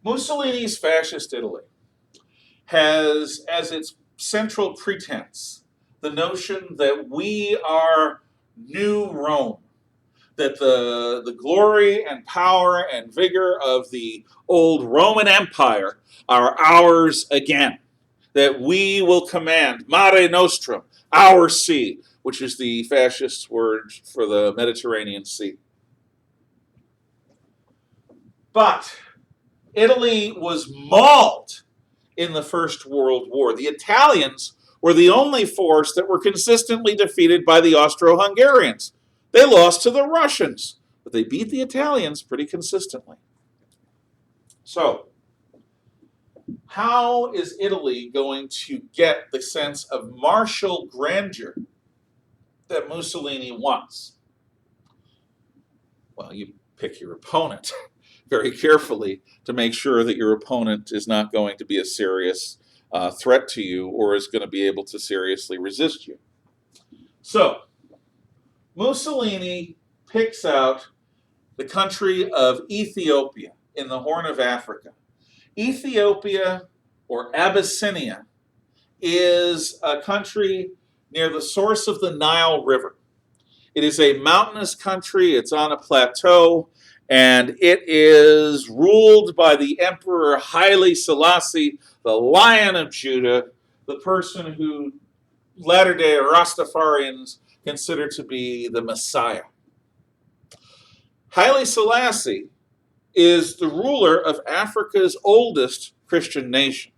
Mussolini's fascist Italy has as its central pretense the notion that we are new Rome, that the glory and power and vigor of the old Roman Empire are ours again, that we will command Mare Nostrum, our sea, which is the fascist word for the Mediterranean Sea. But Italy was mauled in the First World War. The Italians were the only force that were consistently defeated by the Austro-Hungarians. They lost to the Russians, but they beat the Italians pretty consistently. So, how is Italy going to get the sense of martial grandeur that Mussolini wants? Well, you pick your opponent very carefully to make sure that your opponent is not going to be a serious threat to you or is going to be able to seriously resist you. So, Mussolini picks out the country of Ethiopia in the Horn of Africa. Ethiopia, or Abyssinia, is a country near the source of the Nile River. It is a mountainous country, it's on a plateau, and it is ruled by the Emperor Haile Selassie, the Lion of Judah, the person who latter-day Rastafarians consider to be the Messiah. Haile Selassie is the ruler of Africa's oldest Christian nation.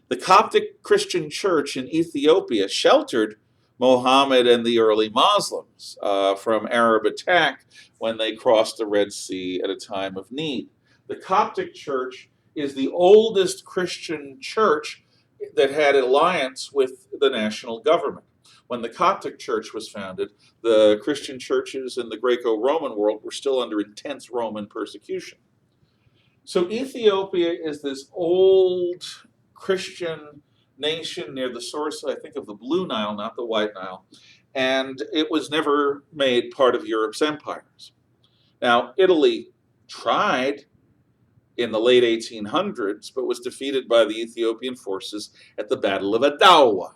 The Coptic Christian Church in Ethiopia sheltered Mohammed and the early Muslims from Arab attack when they crossed the Red Sea at a time of need. The Coptic Church is the oldest Christian church that had alliance with the national government. When the Coptic Church was founded, the Christian churches in the Greco-Roman world were still under intense Roman persecution. So Ethiopia is this old Christian nation near the source, I think, of the Blue Nile, not the White Nile, and it was never made part of Europe's empires. Now, Italy tried in the late 1800s, but was defeated by the Ethiopian forces at the Battle of Adawa.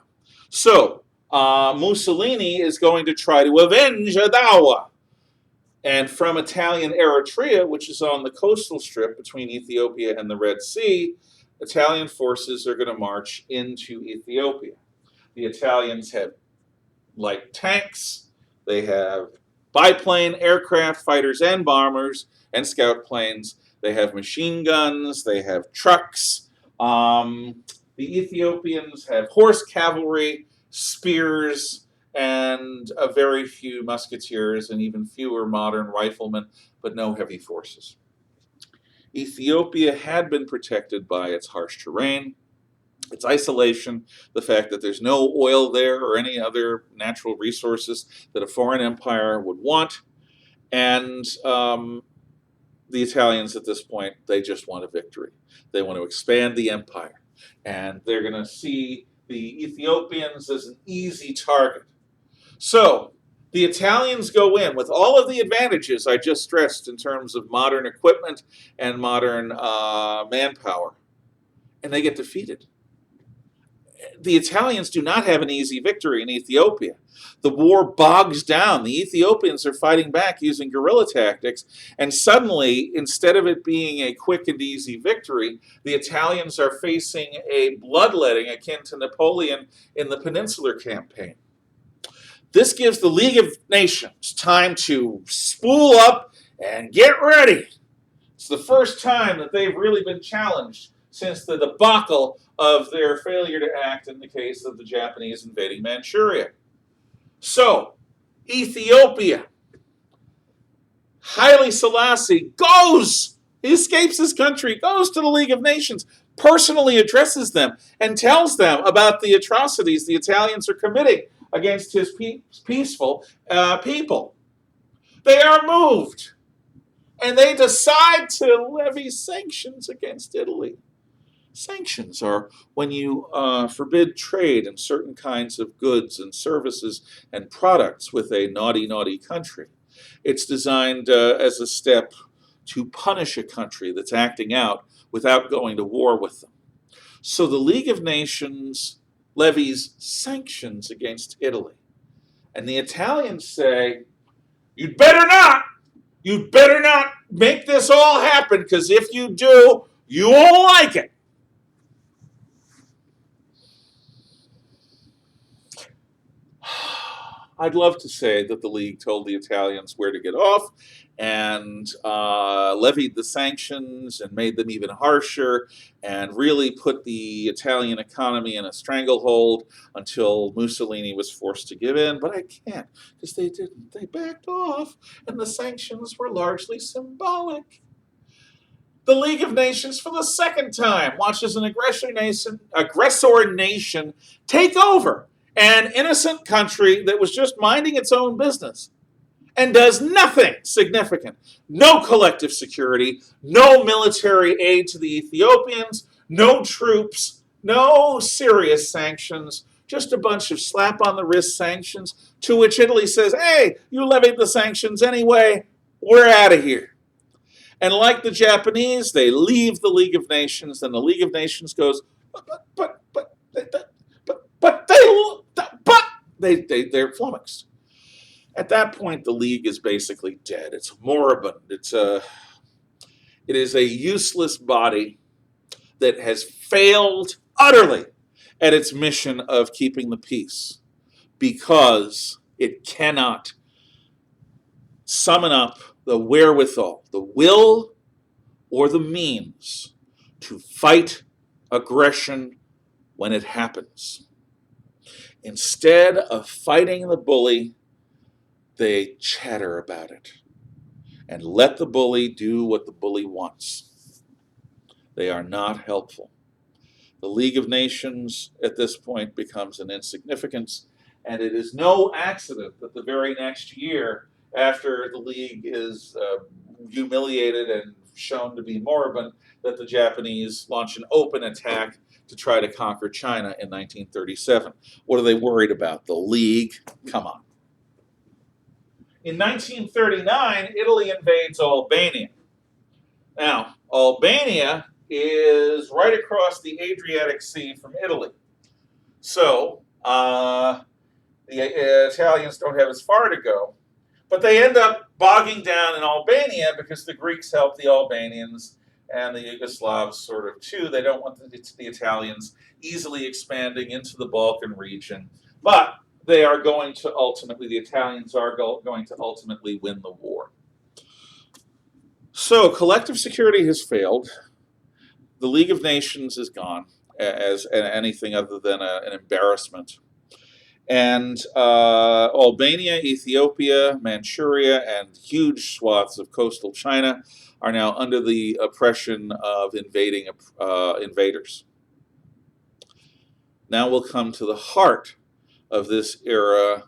So, Mussolini is going to try to avenge Adawa. And from Italian Eritrea, which is on the coastal strip between Ethiopia and the Red Sea, Italian forces are going to march into Ethiopia. The Italians have light tanks, they have biplane aircraft, fighters and bombers, and scout planes. They have machine guns, they have trucks. The Ethiopians have horse cavalry, spears, and a very few musketeers and even fewer modern riflemen, but no heavy forces. Ethiopia had been protected by its harsh terrain, its isolation, the fact that there's no oil there or any other natural resources that a foreign empire would want, and the Italians at this point, they just want a victory. They want to expand the empire, and they're going to see the Ethiopians as an easy target. So, the Italians go in with all of the advantages I just stressed in terms of modern equipment and modern manpower, and they get defeated. The Italians do not have an easy victory in Ethiopia. The war bogs down. The Ethiopians are fighting back using guerrilla tactics, and suddenly, instead of it being a quick and easy victory, the Italians are facing a bloodletting akin to Napoleon in the Peninsular Campaign. This gives the League of Nations time to spool up and get ready. It's the first time that they've really been challenged since the debacle of their failure to act in the case of the Japanese invading Manchuria. So, Ethiopia, Haile Selassie he escapes his country, goes to the League of Nations, personally addresses them, and tells them about the atrocities the Italians are committing against his peaceful people. They are moved, and they decide to levy sanctions against Italy. Sanctions are when you forbid trade in certain kinds of goods and services and products with a naughty, naughty country. It's designed as a step to punish a country that's acting out without going to war with them. So the League of Nations levies sanctions against Italy. And the Italians say, you'd better not! You'd better not make this all happen, because if you do, you won't like it. I'd love to say that the League told the Italians where to get off and levied the sanctions and made them even harsher and really put the Italian economy in a stranglehold until Mussolini was forced to give in. But I can't, because they didn't. They backed off, and the sanctions were largely symbolic. The League of Nations, for the second time, watches an aggressor nation take over an innocent country that was just minding its own business and does nothing significant. No collective security, no military aid to the Ethiopians, no troops, no serious sanctions, just a bunch of slap-on-the-wrist sanctions, to which Italy says, hey, you levied the sanctions anyway, we're out of here. And like the Japanese, they leave the League of Nations, and the League of Nations goes, they're flummoxed. At that point, the League is basically dead. It's moribund. It is a useless body that has failed utterly at its mission of keeping the peace because it cannot summon up the wherewithal, the will, or the means to fight aggression when it happens. Instead of fighting the bully, they chatter about it and let the bully do what the bully wants. They are not helpful. The League of Nations at this point becomes an insignificance, and it is no accident that the very next year, after the League is humiliated and shown to be moribund, that the Japanese launch an open attack to try to conquer China in 1937. What are they worried about? The League? Come on. In 1939, Italy invades Albania. Now, Albania is right across the Adriatic Sea from Italy. So, the Italians don't have as far to go. But they end up bogging down in Albania because the Greeks help the Albanians and the Yugoslavs sort of too. They don't want the Italians easily expanding into the Balkan region. But they are going to ultimately, the Italians are going to ultimately win the war. So collective security has failed. The League of Nations is gone as anything other than an embarrassment. And Albania, Ethiopia, Manchuria, and huge swaths of coastal China are now under the oppression of invaders. Now we'll come to the heart of this era,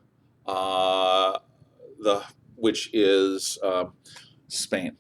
which is Spain.